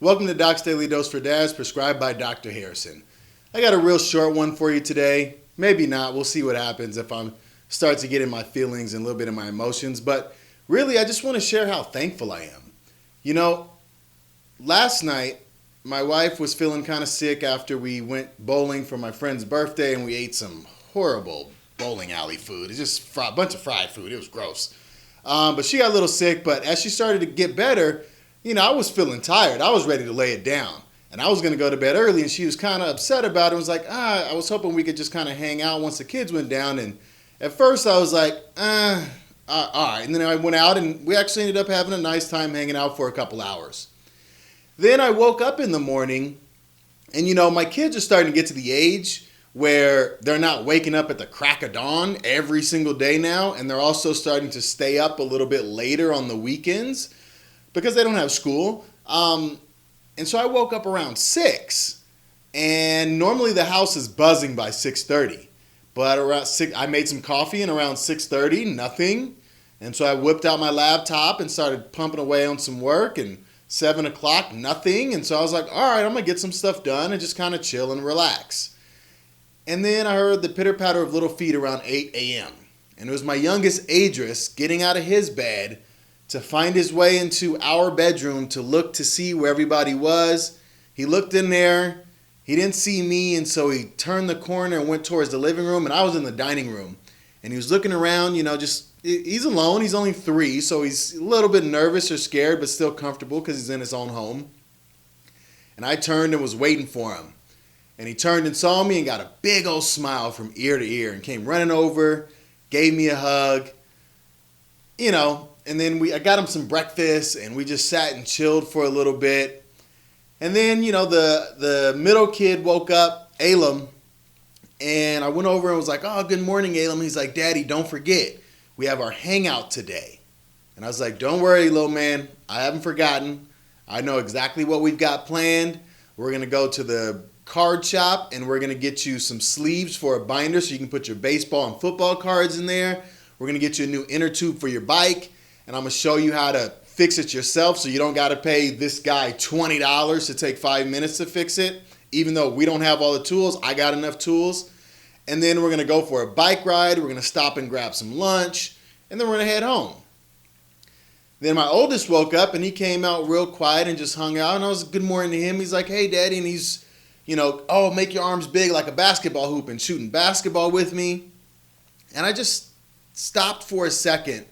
Welcome to Doc's Daily Dose for Dads, prescribed by Dr. Harrison. I got a real short one for you today. Maybe not. We'll see what happens if I start to get in my feelings and a little bit of my emotions. But really, I just want to share how thankful I am. You know, last night, my wife was feeling kind of sick after we went bowling for my friend's birthday, and we ate some horrible bowling alley food. It's just a bunch of fried food. It was gross. But she got a little sick, but as she started to get better, I was feeling tired. I was ready to lay it down. And I was going to go to bed early, and she was kind of upset about it. It was like, I was hoping we could just kind of hang out once the kids went down. And at first I was like, all right. And then I went out, and we actually ended up having a nice time hanging out for a couple hours. Then I woke up in the morning, and my kids are starting to get to the age where they're not waking up at the crack of dawn every single day now. And they're also starting to stay up a little bit later on the weekends because they don't have school. And so I woke up around 6, and normally the house is buzzing by 6:30. But around 6, I made some coffee, and around 6:30, nothing. And so I whipped out my laptop and started pumping away on some work, and 7 o'clock, nothing. And so I was like, all right, I'm going to get some stuff done and just kind of chill and relax. And then I heard the pitter-patter of little feet around 8 a.m. And it was my youngest, Idris, getting out of his bed to find his way into our bedroom to look to see where everybody was. He looked in there. He didn't see me, and so he turned the corner and went towards the living room, and I was in the dining room. And he was looking around, he's alone. He's only 3, so he's a little bit nervous or scared, but still comfortable because he's in his own home. And I turned and was waiting for him. And he turned and saw me and got a big old smile from ear to ear and came running over, gave me a hug, and then I got him some breakfast, and we just sat and chilled for a little bit. And then, the middle kid woke up, Elam, and I went over and was like, oh, good morning, Elam. He's like, Daddy, don't forget, we have our hangout today. And I was like, don't worry, little man. I haven't forgotten. I know exactly what we've got planned. We're going to go to the card shop, and we're going to get you some sleeves for a binder so you can put your baseball and football cards in there. We're going to get you a new inner tube for your bike. And I'm going to show you how to fix it yourself so you don't got to pay this guy $20 to take 5 minutes to fix it. Even though we don't have all the tools, I got enough tools. And then we're going to go for a bike ride. We're going to stop and grab some lunch. And then we're going to head home. Then my oldest woke up, and he came out real quiet and just hung out. And I was good morning to him. He's like, hey, Daddy. And he's, make your arms big like a basketball hoop and shooting basketball with me. And I just stopped for a second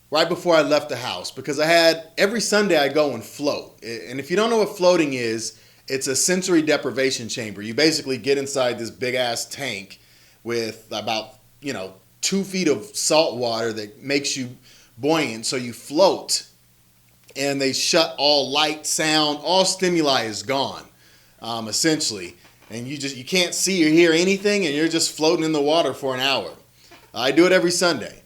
right before I left the house, because every Sunday I go and float. And if you don't know what floating is, it's a sensory deprivation chamber. You basically get inside this big ass tank with about, 2 feet of salt water that makes you buoyant. So you float, and they shut all light, sound, all stimuli is gone, essentially. And you can't see or hear anything, and you're just floating in the water for an hour. I do it every Sunday.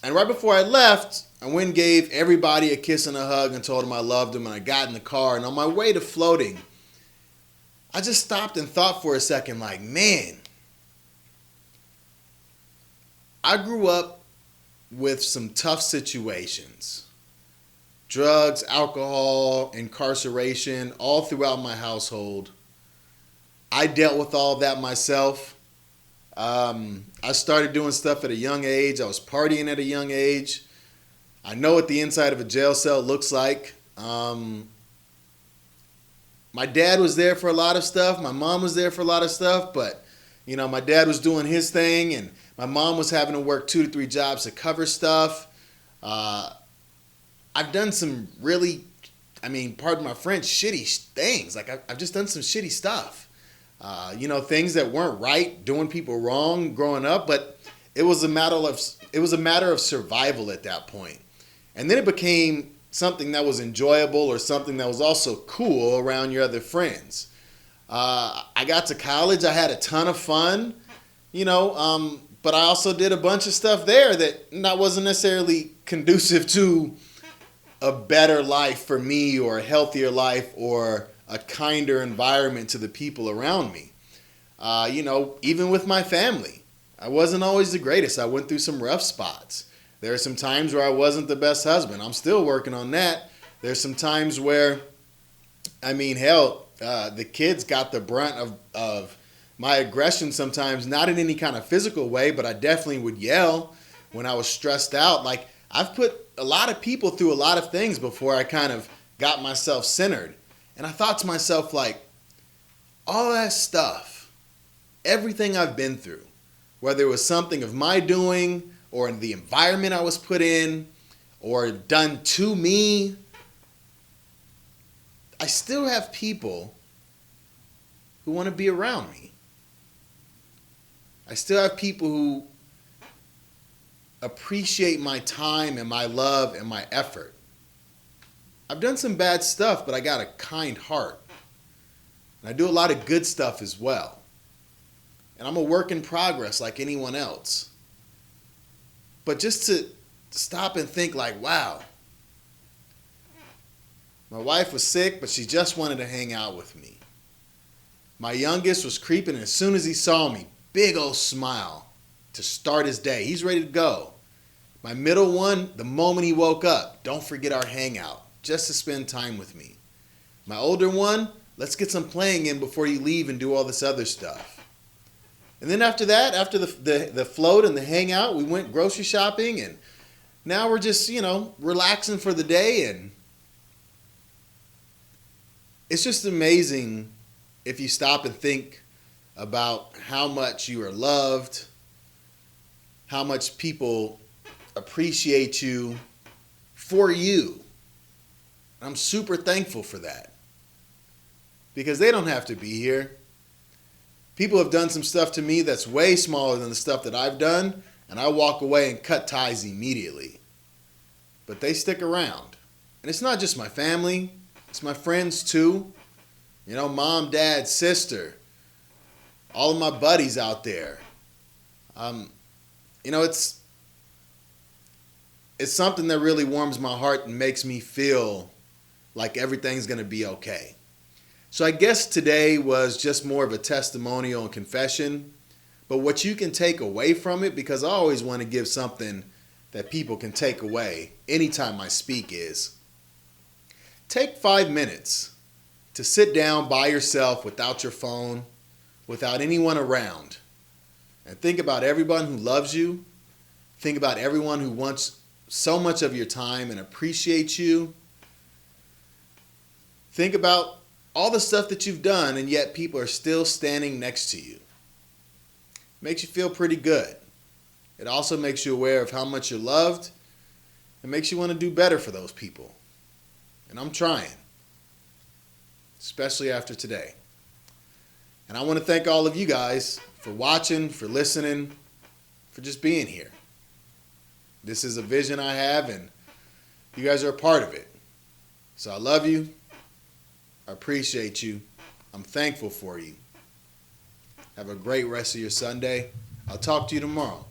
And right before I left, I went and gave everybody a kiss and a hug and told them I loved them, and I got in the car. And on my way to floating, I just stopped and thought for a second, like, man, I grew up with some tough situations. Drugs, alcohol, incarceration, all throughout my household. I dealt with all that myself. I started doing stuff at a young age. I was partying at a young age. I know what the inside of a jail cell looks like. My dad was there for a lot of stuff. My mom was there for a lot of stuff. But, my dad was doing his thing, and my mom was having to work 2 to 3 jobs to cover stuff. I've done some really, pardon my French, shitty things. Like, I've just done some shitty stuff. Things that weren't right, doing people wrong growing up, but it was a matter of survival at that point. And then it became something that was enjoyable, or something that was also cool around your other friends. I got to college, I had a ton of fun, but I also did a bunch of stuff there that wasn't necessarily conducive to a better life for me, or a healthier life, or a kinder environment to the people around me. Even with my family, I wasn't always the greatest. I went through some rough spots. There are some times where I wasn't the best husband. I'm still working on that. There's some times where, I mean, hell, the kids got the brunt of my aggression sometimes, not in any kind of physical way, but I definitely would yell when I was stressed out. Like, I've put a lot of people through a lot of things before I kind of got myself centered. And I thought to myself, like, all of that stuff, everything I've been through, whether it was something of my doing or in the environment I was put in or done to me, I still have people who want to be around me. I still have people who appreciate my time and my love and my effort. I've done some bad stuff, but I got a kind heart. And I do a lot of good stuff as well. And I'm a work in progress like anyone else. But just to stop and think like, wow, my wife was sick, but she just wanted to hang out with me. My youngest was creeping, and as soon as he saw me, big old smile to start his day. He's ready to go. My middle one, the moment he woke up, don't forget our hangout, just to spend time with me. My older one, let's get some playing in before you leave and do all this other stuff. And then after that, after the float and the hangout, we went grocery shopping, and now we're just, relaxing for the day. And it's just amazing if you stop and think about how much you are loved, how much people appreciate you for you. I'm super thankful for that because they don't have to be here. People have done some stuff to me that's way smaller than the stuff that I've done, and I walk away and cut ties immediately. But they stick around. And it's not just my family, it's my friends too. Mom, dad, sister, all of my buddies out there. It's something that really warms my heart and makes me feel like everything's going to be okay. So I guess today was just more of a testimonial and confession, but what you can take away from it, because I always want to give something that people can take away anytime I speak, is take 5 minutes to sit down by yourself without your phone, without anyone around, and think about everyone who loves you. Think about everyone who wants so much of your time and appreciates you. Think about all the stuff that you've done, and yet people are still standing next to you. Makes you feel pretty good. It also makes you aware of how much you're loved and makes you want to do better for those people. And I'm trying, especially after today. And I want to thank all of you guys for watching, for listening, for just being here. This is a vision I have, and you guys are a part of it. So I love you. I appreciate you. I'm thankful for you. Have a great rest of your Sunday. I'll talk to you tomorrow.